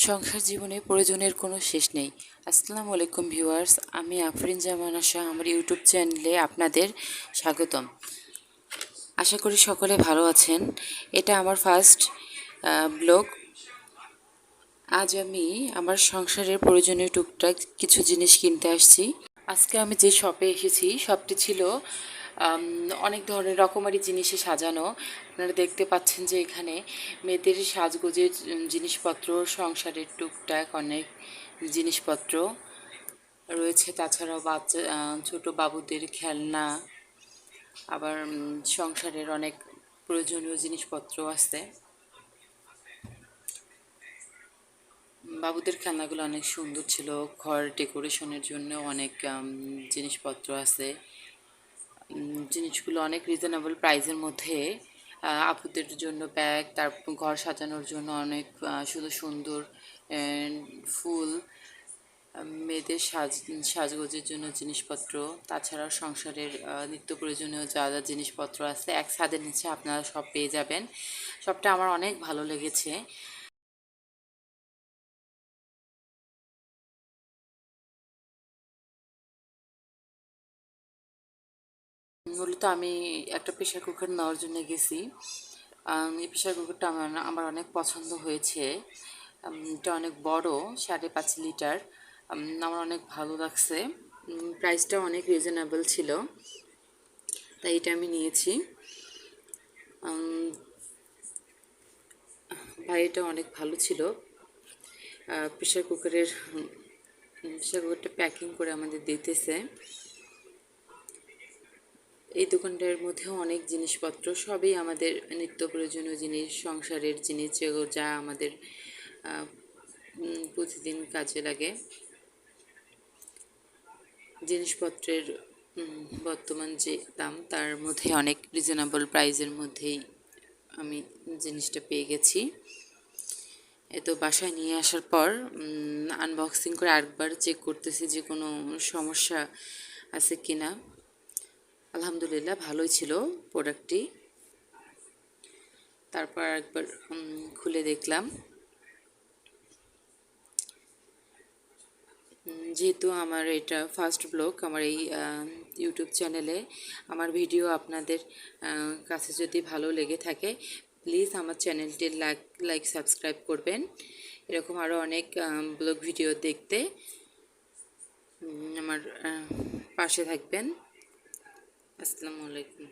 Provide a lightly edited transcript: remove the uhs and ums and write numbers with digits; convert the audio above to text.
সংসার জীবনে প্রয়োজনের কোনো শেষ নেই। আসসালামু আলাইকুম ভিউয়ার্স, আমি আফরিন জামান আশা আমার ইউটিউব চ্যানেলে আপনাদের স্বাগতম। আশা করি সকলে ভালো আছেন। এটা আমার ফার্স্ট ব্লগ। আজ আমি আমার সংসারের প্রয়োজনীয় টুকটাক কিছু জিনিস কিনতে আসছি। আজকে আমি যে শপে এসেছি শপটি ছিল অনেক ধরনের রকমারি জিনিসে সাজানো। আপনারা দেখতে পাচ্ছেন যে এখানে মেয়েদের সাজগোজের জিনিসপত্র, সংসারের টুকটাক অনেক জিনিসপত্র রয়েছে। তাছাড়াও বাচ্চা ছোট বাবুদের খেলনা, আবার সংসারের অনেক প্রয়োজনীয় জিনিসপত্র আছে। বাবুদের খেলনাগুলো অনেক সুন্দর ছিল। ঘর ডেকোরেশনের জন্য অনেক জিনিসপত্র আছে। জিনিসগুলো অনেক রিজনেবল প্রাইসের মধ্যে। আপুদের জন্য ব্যাগ, তারপর ঘর সাজানোর জন্য অনেক সুন্দর ফুল, মেয়েদের সাজগোজের জন্য জিনিসপত্র, তাছাড়াও সংসারের নিত্য প্রয়োজনীয় যা যা জিনিসপত্র আছে এক ছাদের নিচে আপনারা সব পেয়ে যাবেন। সবটা আমার অনেক ভালো লেগেছে। মূলত আমি একটা প্রেশার কুকার নেওয়ার জন্য গেছি। এই প্রেশার কুকারটা আমার অনেক পছন্দ হয়েছে। এটা অনেক বড়, 5.5 লিটার। আমার অনেক ভালো লাগছে। প্রাইসটা অনেক রিজনেবল ছিল, তাই এটা আমি নিয়েছি। ভাই এটা অনেক ভালো ছিল। প্রেশার কুকারটা প্যাকিং করে আমাদের দিতেছে। এই দোকানটার মধ্যেও অনেক জিনিসপত্র, সবই আমাদের নিত্য প্রয়োজনীয় জিনিস, সংসারের জিনিস, যেগুলো যা আমাদের প্রতিদিন কাজে লাগে। জিনিসপত্রের বর্তমান যে দাম তার মধ্যে অনেক রিজনেবল প্রাইসের মধ্যেই আমি জিনিসটা পেয়ে গেছি। তো বাসায় নিয়ে আসার পর আনবক্সিং করে আরেকবার চেক করতেছি যে কোনো সমস্যা আছে কিনা। আলহামদুলিল্লাহ ভালোই ছিল প্রোডাক্টটি। তারপর একবার খুলে দেখলাম। যেহেতু আমার এটা ফার্স্ট ব্লগ আমার এই ইউটিউব চ্যানেলে, আমার ভিডিও আপনাদের কাছে যদি ভালো লেগে থাকে প্লিজ আমার চ্যানেলটি লাইক সাবস্ক্রাইব করবেন। এরকম আরও অনেক ব্লগ ভিডিও দেখতে আমার পাশে থাকবেন। আসসালামু আলাইকুম।